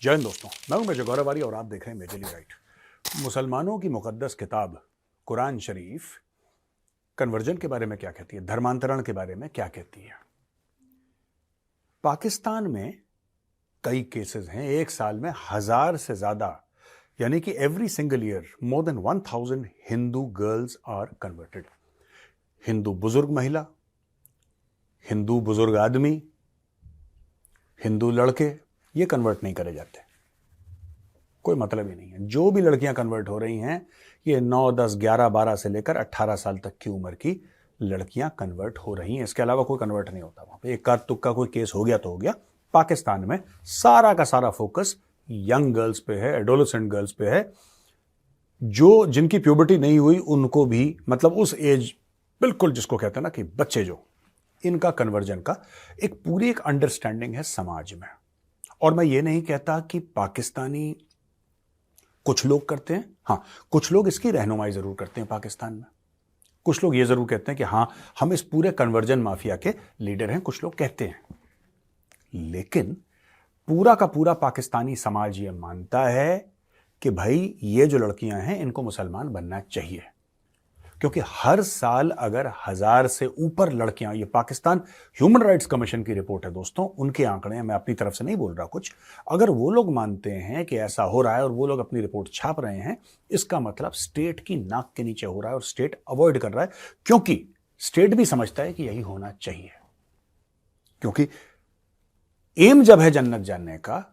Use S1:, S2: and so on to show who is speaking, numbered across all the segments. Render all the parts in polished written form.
S1: जय हिंद दोस्तों, मैं हूं मेजर गौरवारी और आप देख रहे हैं मेजरली राइट। मुसलमानों की मुकद्दस किताब कुरान शरीफ कन्वर्जन के बारे में क्या कहती है, धर्मांतरण के बारे में क्या कहती है। पाकिस्तान में कई केसेस हैं, एक साल में 1000 से ज्यादा, यानी कि every single year more than 1000 Hindu girls are converted. Hindu बुजुर्ग महिला, हिंदू बुजुर्ग आदमी, हिंदू लड़के, ये कन्वर्ट नहीं करे जाते, कोई मतलब ही नहीं है। जो भी लड़कियां कन्वर्ट हो रही हैं, ये 9, 10, 11, 12 से लेकर 18 साल तक की उम्र की लड़कियां कन्वर्ट हो रही हैं। इसके अलावा कोई कन्वर्ट नहीं होता। वहां पे एक तुक्का कोई केस हो गया तो हो गया। पाकिस्तान में सारा का सारा फोकस यंग गर्ल्स पे है, एडोलेसेंट गर्ल्स पे है। जो जिनकी प्यूबर्टी नहीं हुई उनको भी, मतलब उस एज, बिल्कुल जिसको कहते हैं ना कि बच्चे, जो इनका कन्वर्जन का एक पूरी एक अंडरस्टैंडिंग है समाज में। और मैं ये नहीं कहता कि पाकिस्तानी कुछ लोग करते हैं, हाँ कुछ लोग इसकी रहनुमाई जरूर करते हैं पाकिस्तान में। कुछ लोग ये जरूर कहते हैं कि हाँ हम इस पूरे कन्वर्जन माफिया के लीडर हैं, कुछ लोग कहते हैं। लेकिन पूरा का पूरा पाकिस्तानी समाज ये मानता है कि भाई ये जो लड़कियां हैं इनको मुसलमान बनना चाहिए, क्योंकि हर साल अगर 1000 से ऊपर लड़कियां, ये पाकिस्तान ह्यूमन राइट्स कमीशन की रिपोर्ट है दोस्तों, उनके आंकड़े हैं, मैं अपनी तरफ से नहीं बोल रहा कुछ। अगर वो लोग मानते हैं कि ऐसा हो रहा है और वो लोग अपनी रिपोर्ट छाप रहे हैं, इसका मतलब स्टेट की नाक के नीचे हो रहा है और स्टेट अवॉइड कर रहा है, क्योंकि स्टेट भी समझता है कि यही होना चाहिए। क्योंकि एम जब है जन्नत जाने का,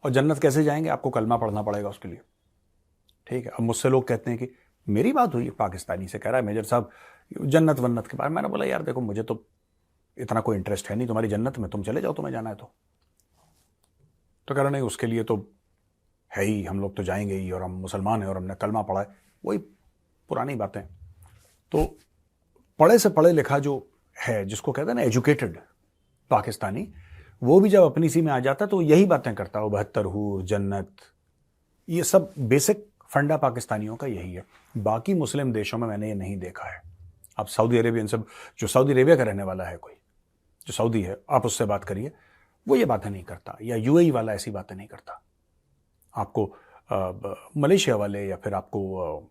S1: और जन्नत कैसे जाएंगे, आपको कलमा पढ़ना पड़ेगा उसके लिए, ठीक है। अब मुझसे लोग कहते हैं कि मेरी बात हुई पाकिस्तानी से, कह रहा है मेजर साहब जन्नत वन्नत के बारे में। मैंने बोला यार देखो, मुझे तो इतना कोई इंटरेस्ट है नहीं तुम्हारी जन्नत में, तुम चले जाओ तुम्हें जाना है तो कह रहा नहीं उसके लिए तो है ही, हम लोग तो जाएंगे ही, और हम मुसलमान हैं और हमने कलमा पढ़ा है। वही पुरानी बातें। तो पढ़े से पढ़े लिखा जो है, जिसको कहते हैं ना एजुकेटेड पाकिस्तानी, वो भी जब अपनी सी में आ जाता तो यही बातें करता हो, 72 हूर, जन्नत, ये सब बेसिक फंडा पाकिस्तानियों का यही है। बाकी मुस्लिम देशों में मैंने ये नहीं देखा है। आप सऊदी अरेबियन सब, जो सऊदी अरेबिया का रहने वाला है, कोई जो सऊदी है, आप उससे बात करिए, वो ये बातें नहीं करता, या यूएई वाला ऐसी बातें नहीं करता। आपको मलेशिया वाले या फिर आपको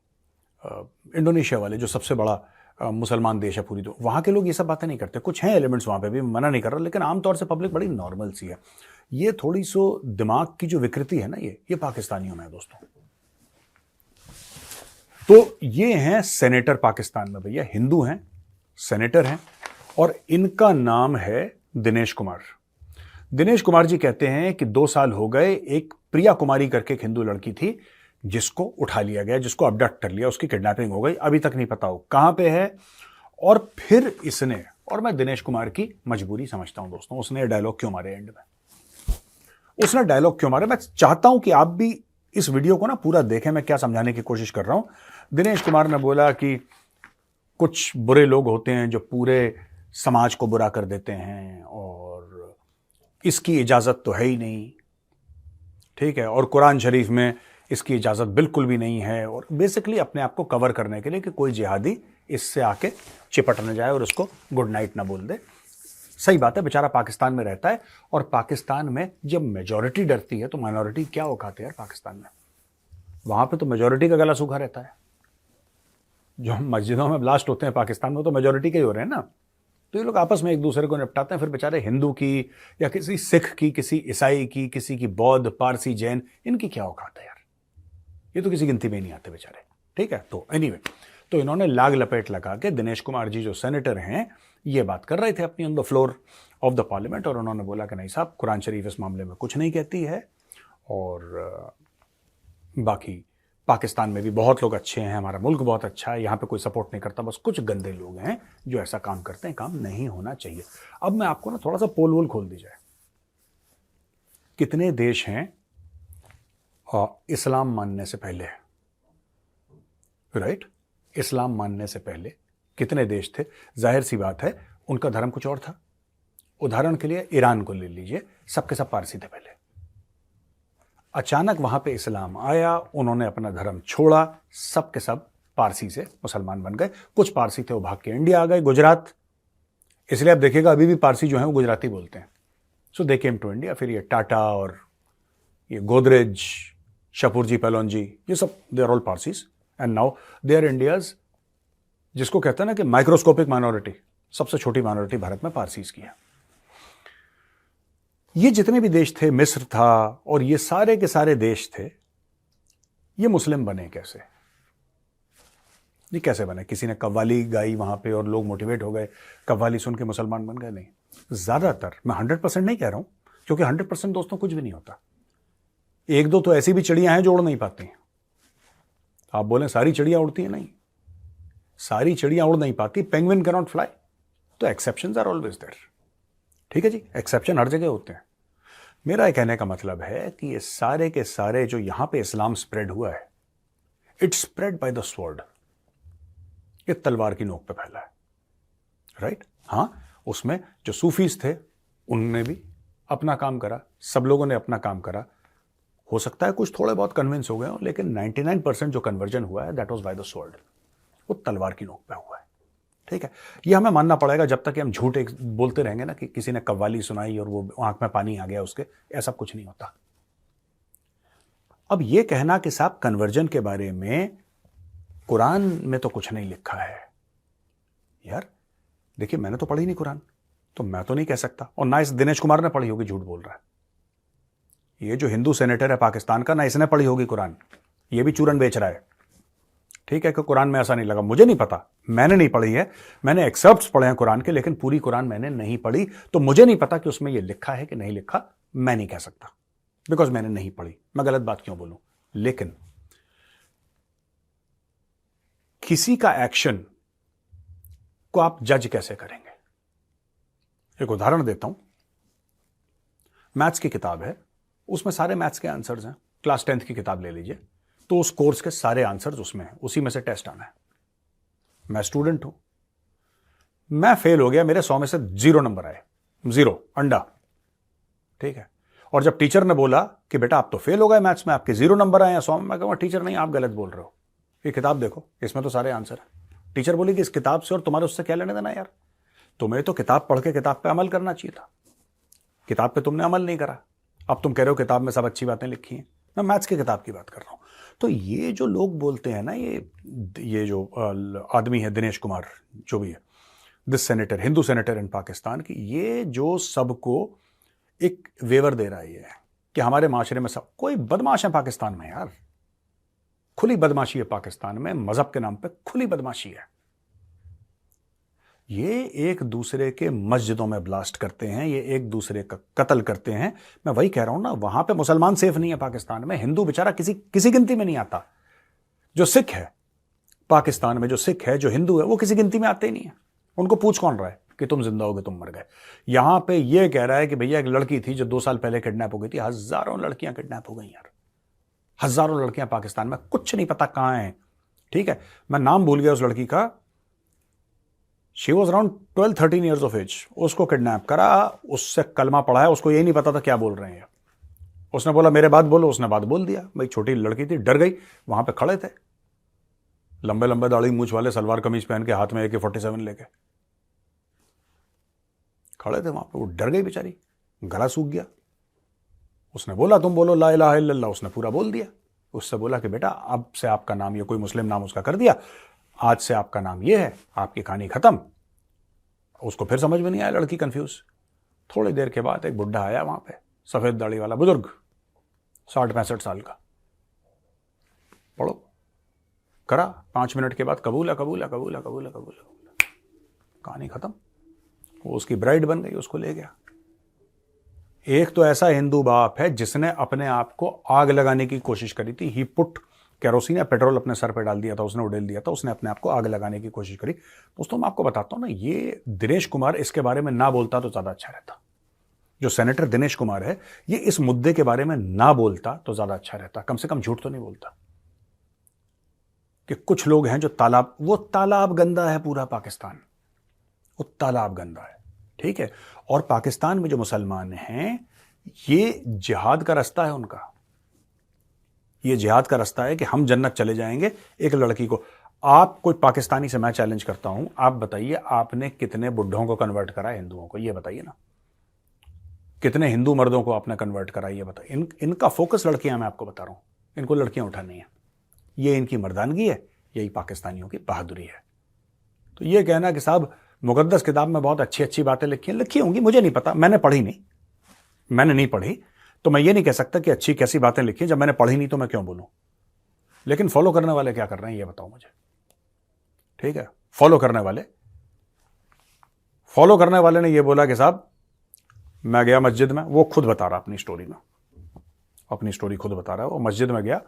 S1: इंडोनेशिया वाले, जो सबसे बड़ा मुसलमान देश है पूरी, तो वहां के लोग ये सब बातें नहीं करते। कुछ हैं एलिमेंट्स वहां पे भी, मना नहीं कर रहा, लेकिन आमतौर से पब्लिक बड़ी नॉर्मल सी है। ये थोड़ी सो दिमाग की जो विकृति है ना, ये पाकिस्तानियों में है दोस्तों। तो ये हैं सेनेटर पाकिस्तान में, भैया हिंदू हैं, सेनेटर हैं, और इनका नाम है दिनेश कुमार। दिनेश कुमार जी कहते हैं कि 2 साल हो गए, एक प्रिया कुमारी करके एक हिंदू लड़की थी जिसको उठा लिया गया, जिसको अबडक्ट कर लिया, उसकी किडनैपिंग हो गई, अभी तक नहीं पता हो कहां पे है। और फिर इसने, और मैं दिनेश कुमार की मजबूरी समझता हूं दोस्तों, उसने डायलॉग क्यों मारे एंड में, उसने डायलॉग क्यों मारे। मैं चाहता हूं कि आप भी इस वीडियो को ना पूरा देखें, मैं क्या समझाने की कोशिश कर रहा हूं। दिनेश कुमार ने बोला कि कुछ बुरे लोग होते हैं जो पूरे समाज को बुरा कर देते हैं, और इसकी इजाजत तो है ही नहीं, ठीक है, और कुरान शरीफ में इसकी इजाजत बिल्कुल भी नहीं है, और बेसिकली अपने आप को कवर करने के लिए कि कोई जिहादी इससे आके चिपट न जाए और उसको गुड नाइट ना बोल दे। सही बात है, बेचारा पाकिस्तान में रहता है, और पाकिस्तान में जब मेजॉरिटी डरती है तो माइनॉरिटी क्या औकात है यार पाकिस्तान में। वहां पे तो मेजॉरिटी का गला सूखा रहता है। जो मस्जिदों में ब्लास्ट होते हैं पाकिस्तान में तो मेजॉरिटी के ही हो रहे हैं ना, तो ये लोग आपस में एक दूसरे को निपटाते हैं। फिर बेचारे हिंदू की या किसी सिख की, किसी ईसाई की, किसी की बौद्ध, पारसी, जैन, इनकी क्या औकात है यार, ये तो किसी गिनती में नहीं आते बेचारे, ठीक है। तो एनीवे, तो इन्होंने लाग लपेट लगा के दिनेश कुमार जी जो सेनेटर हैं, ये बात कर रहे थे अपनी on the floor of the parliament, और उन्होंने बोला कि नहीं साहब, कुरान शरीफ इस मामले में कुछ नहीं कहती है, और बाकी पाकिस्तान में भी बहुत लोग अच्छे हैं, हमारा मुल्क बहुत अच्छा है, यहाँ पे कोई सपोर्ट नहीं करता, बस कुछ गंदे लोग हैं जो ऐसा काम करते हैं, काम नहीं होना चाहिए। अब मैं आपको ना थोड़ा सा पोल वोल खोल दी जाए, कितने देश हैं इस्लाम मानने से पहले, राइट, इस्लाम मानने से पहले कितने देश थे। जाहिर सी बात है उनका धर्म कुछ और था। उदाहरण के लिए ईरान को ले लीजिए, सबके सब पारसी थे पहले, अचानक वहां पे इस्लाम आया, उन्होंने अपना धर्म छोड़ा, सब के सब पारसी से मुसलमान बन गए। कुछ पारसी थे वो भाग के इंडिया आ गए, गुजरात, इसलिए आप देखिएगा अभी भी पारसी जो है वो गुजराती बोलते हैं। सो दे केम टू इंडिया। फिर ये टाटा और ये गोदरेज, शपूरजी, पेलोनजी, ये सब they are all Parsis and now they are Indians, जिसको कहते हैं ना कि माइक्रोस्कोपिक माइनॉरिटी, सबसे छोटी माइनॉरिटी भारत में पारसीज की है। ये जितने भी देश थे, मिस्र था और ये सारे के सारे देश थे, ये मुस्लिम बने कैसे? ये कैसे बने? किसी ने कव्वाली गाई वहां पे और लोग मोटिवेट हो गए, कव्वाली सुन के मुसलमान बन गए? नहीं, ज्यादातर, मैं 100% नहीं कह रहा हूं, क्योंकि 100% दोस्तों कुछ भी नहीं होता। एक दो तो ऐसी भी चिड़ियां हैं जो उड़ नहीं पाती। आप बोलें सारी चिड़ियां उड़ती हैं? नहीं, सारी चिड़ियां उड़ नहीं पाती। पेंगुइन कैन नॉट फ्लाई, तो एक्सेप्शंस आर ऑलवेज देयर। ठीक है जी, एक्सेप्शन हर जगह होते हैं। मेरा कहने का मतलब है कि ये सारे के सारे जो यहां पे इस्लाम स्प्रेड हुआ है, it spread by the sword, ये तलवार की नोक पे फैला है, राइट? हां, उसमें जो सूफीज थे उनने भी अपना काम करा, सब लोगों ने अपना काम करा। हो सकता है कुछ थोड़े बहुत कन्विंस हो गए हो, लेकिन 99% जो कन्वर्जन हुआ है that was by the sword, वो तलवार की नोक पे हुआ है। ठीक है, ये हमें मानना पड़ेगा जब तक कि हम झूठ एक बोलते रहेंगे ना कि किसी ने कव्वाली सुनाई और वो आंख में पानी आ गया उसके, ऐसा कुछ नहीं होता। अब ये कहना कि साहब कन्वर्जन के बारे में कुरान में तो कुछ नहीं लिखा है, यार देखिए मैंने तो पढ़ी नहीं कुरान, तो मैं तो नहीं कह सकता, और ना इस दिनेश कुमार ने पढ़ी होगी, झूठ बोल रहा है। ये जो हिंदू सेनेटर है पाकिस्तान का, ना इसने पढ़ी होगी कुरान, ये भी चूरन बेच रहा है। ठीक है कि कुरान में ऐसा नहीं लगा, मुझे नहीं पता, मैंने नहीं पढ़ी है, मैंने एक्सर्प्ट्स पढ़े हैं कुरान के, लेकिन पूरी कुरान मैंने नहीं पढ़ी, तो मुझे नहीं पता कि उसमें यह लिखा है कि नहीं लिखा, मैं नहीं कह सकता, बिकॉज मैंने नहीं पढ़ी, मैं गलत बात क्यों बोलूं। लेकिन किसी का एक्शन को आप जज कैसे करेंगे? एक उदाहरण देता हूं, मैथ्स की किताब है, उसमें सारे मैथ्स के आंसर्स हैं, क्लास 10th की किताब ले लीजिए, तो उस कोर्स के सारे आंसर्स उसमें हैं, उसी में से टेस्ट आना है। मैं स्टूडेंट हूं, मैं फेल हो गया, मेरे 100 में से 0 नंबर आए, 0 अंडा। ठीक है, और जब टीचर ने बोला कि बेटा आप तो फेल हो गए मैथ्स में, आपके 0 नंबर आए हैं 100 में, मैं कहूंगा टीचर नहीं, आप गलत बोल रहे हो, ये किताब देखो, इसमें तो सारे आंसर है। टीचर बोली कि इस किताब से और तुम्हारे उससे क्या लेने देना यार, तुम्हें तो किताब पढ़ के किताब पे अमल करना चाहिए था, किताब पे तुमने अमल नहीं करा, अब तुम कह रहे हो किताब में सब अच्छी बातें लिखी हैं। मैं मैथ्स की किताब की बात कर रहा हूं। तो ये जो लोग बोलते हैं ना, ये जो आदमी है दिनेश कुमार, जो भी है, दिस सेनेटर, हिंदू सेनेटर इन पाकिस्तान की, ये जो सबको एक वेवर दे रहा है ये कि हमारे माशरे में सब कोई बदमाश है पाकिस्तान में, यार खुली बदमाशी है पाकिस्तान में, मजहब के नाम पे खुली बदमाशी है। ये एक दूसरे के मस्जिदों में ब्लास्ट करते हैं, ये एक दूसरे का कत्ल करते हैं। मैं वही कह रहा हूं ना, वहां पे मुसलमान सेफ नहीं है पाकिस्तान में, हिंदू बेचारा किसी गिनती में नहीं आता। जो सिख है पाकिस्तान में, जो सिख है, जो हिंदू है, वो किसी गिनती में आते ही नहीं है। उनको पूछ कौन रहा है कि तुम जिंदा होगे, तुम मर गए। यहां पे ये कह रहा है कि भैया एक लड़की थी जो 2 साल पहले किडनैप हो गई थी, हजारों लड़कियां किडनैप हो गई यार, हजारों लड़कियां पाकिस्तान में, कुछ नहीं पता कहां हैं। ठीक है, मैं नाम भूल गया उस लड़की का, she was around 12-13 years of age. उसको किडनैप करा, उससे कलमा पढ़ाया, उसको यही नहीं पता था क्या बोल रहे हैं। उसने बोला मेरे बात बोलो, उसने बात बोल दिया। भाई छोटी लड़की थी, डर गई, वहां पे खड़े थे लंबे लंबे दाढ़ी मूछ वाले, सलवार कमीज पहन के, हाथ में AK-47 लेके खड़े थे वहां पे। वो डर गई बेचारी, गला सूख गया। उसने बोला तुम बोलो ला इलाहा इल्लल्लाह, उसने पूरा बोल दिया। उससे बोला कि बेटा अब से आपका नाम, ये कोई मुस्लिम नाम उसका कर दिया, आज से आपका नाम ये है, आपकी कहानी खत्म। उसको फिर समझ में नहीं आया, लड़की कंफ्यूज। थोड़ी देर के बाद एक बुढ़ा आया वहां पे, सफेद दाढ़ी वाला बुजुर्ग, 60-65 साल का। पढ़ो, करा, 5 मिनट के बाद कबूला कबूला कबूला कबूला कबूला, कहानी खत्म। वो उसकी ब्राइड बन गई, उसको ले गया। एक तो ऐसा हिंदू बाप है जिसने अपने आप को आग लगाने की कोशिश करी थी। ही पुट केरोसिन या पेट्रोल अपने सर पे डाल दिया था, उसने उड़ेल दिया था, उसने अपने आप को आग लगाने की कोशिश करी। दोस्तों मैं आपको बताता हूं ना, ये दिनेश कुमार इसके बारे में ना बोलता तो ज्यादा अच्छा रहता। जो सेनेटर दिनेश कुमार है, ये इस मुद्दे के बारे में ना बोलता तो ज्यादा अच्छा रहता। कम से कम झूठ तो नहीं बोलता। कि कुछ लोग हैं जो तालाब, वो तालाब गंदा है पूरा पाकिस्तान, वो तालाब गंदा है। ठीक है, और पाकिस्तान में जो मुसलमान हैं, ये जिहाद का रास्ता है उनका। ये जिहाद का रास्ता है कि हम जन्नत चले जाएंगे। एक लड़की को, आप कोई पाकिस्तानी से मैं चैलेंज करता हूं, आप बताइए आपने कितने बुढ़ों को कन्वर्ट करा हिंदुओं को, ये बताइए ना। कितने हिंदू मर्दों को आपने कन्वर्ट करा, ये बताओ। इनका फोकस लड़कियां, मैं आपको बता रहा हूं, इनको लड़कियां उठानी है, ये इनकी मर्दानगी है, यही पाकिस्तानियों की बहादुरी है। तो ये कहना कि साहब मुकद्दस किताब में बहुत अच्छी अच्छी बातें लिखी होंगी, मुझे नहीं पता, मैंने नहीं पढ़ी, तो मैं ये नहीं कह सकता कि अच्छी कैसी बातें लिखी। जब मैंने पढ़ी नहीं तो मैं क्यों बोलूं। लेकिन फॉलो करने वाले क्या कर रहे हैं ये बताओ मुझे, ठीक है। फॉलो करने वाले ने ये बोला कि साहब मैं गया मस्जिद में, वो खुद बता रहा अपनी स्टोरी खुद बता रहा है। वो मस्जिद में गया,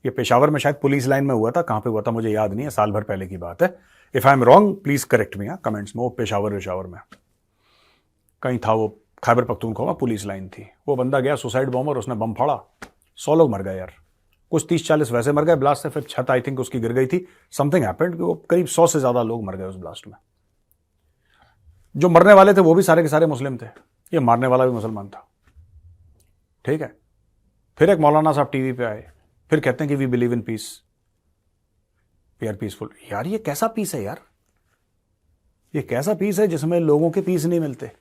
S1: ये पेशावर में शायद पुलिस लाइन में हुआ था, कहां पे हुआ था मुझे याद नहीं है, साल भर पहले की बात है। If I am wrong please correct me comments में। वो पेशावर में कहीं था, वो खैबर पख्तूनख्वा पुलिस लाइन थी। वो बंदा गया सुसाइड बॉम्बर, उसने बम फाड़ा, 100 लोग मर गए यार, कुछ 30-40 वैसे मर गए ब्लास्ट से, फिर छत आई थिंक उसकी गिर गई थी, समथिंग हैपेंड कि वो करीब 100 से ज्यादा लोग मर गए उस ब्लास्ट में। जो मरने वाले थे वो भी सारे के सारे मुस्लिम थे, ये मारने वाला भी मुसलमान था, ठीक है। फिर एक मौलाना साहब टीवी पे आए, फिर कहते हैं कि we believe in peace, we are peaceful. यार ये कैसा पीस है यार, ये कैसा पीस है जिसमें लोगों के पीस नहीं मिलते,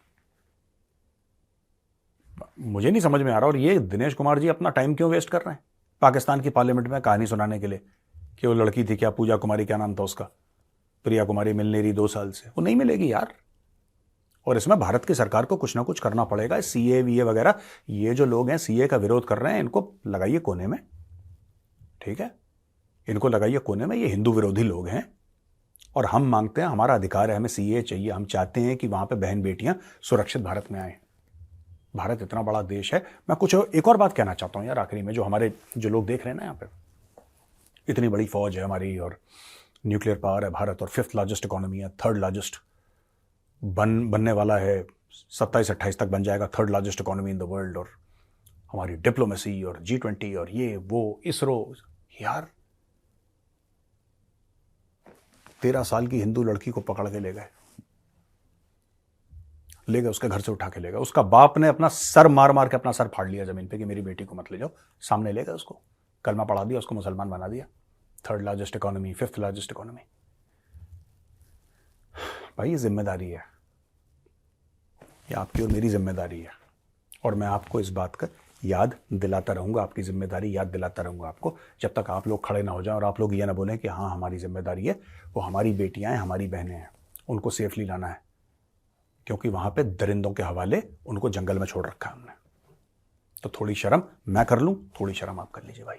S1: मुझे नहीं समझ में आ रहा। और ये दिनेश कुमार जी अपना टाइम क्यों वेस्ट कर रहे हैं पाकिस्तान की पार्लियामेंट में कहानी सुनाने के लिए कि वो लड़की थी, क्या पूजा कुमारी, क्या नाम था उसका, प्रिया कुमारी, मिल नहीं रही 2 साल से, वो नहीं मिलेगी यार। और इसमें भारत की सरकार को कुछ ना कुछ करना पड़ेगा। सीए वीए वगैरह, ये जो लोग हैं सीए का विरोध कर रहे हैं, इनको लगाइए कोने में, ठीक है, इनको लगाइए कोने में। ये हिंदू विरोधी लोग हैं और हम मांगते हैं, हमारा अधिकार है, हमें सीए चाहिए। हम चाहते हैं कि वहां पे बहन बेटियां सुरक्षित भारत में आए। भारत इतना बड़ा देश है। मैं कुछ एक और बात कहना चाहता हूं यार आखिरी में, जो लोग देख रहे हैं ना, यहाँ पे इतनी बड़ी फौज है हमारी और न्यूक्लियर पावर है भारत और 5th लार्जेस्ट इकोनॉमी है, 3rd लार्जेस्ट बनने वाला है, 27-28 तक बन जाएगा 3rd largest economy in the world. और हमारी डिप्लोमेसी और G20 और ये वो इसरो, यार 13 साल की हिंदू लड़की को पकड़ के ले गए, उसके घर से उठा के ले गए। उसका बाप ने अपना सर मार मार के अपना सर फाड़ लिया जमीन पे कि मेरी बेटी को मत ले जाओ, सामने ले गए उसको, कलमा पढ़ा दिया, उसको मुसलमान बना दिया। 3rd largest economy, 5th largest economy. भाई ये जिम्मेदारी है, ये आपकी और मेरी जिम्मेदारी है। और मैं आपको इस बात का याद दिलाता रहूंगा, आपकी जिम्मेदारी याद दिलाता रहूंगा आपको, जब तक आप लोग खड़े ना हो जाएं और आप लोग ये ना बोलें कि हाँ हमारी जिम्मेदारी है। वो हमारी बेटियां हैं, हमारी बहनें हैं, उनको सेफली लाना है, क्योंकि वहां पे दरिंदों के हवाले उनको जंगल में छोड़ रखा है हमने। तो थोड़ी शर्म मैं कर लूं, थोड़ी शर्म आप कर लीजिए भाई।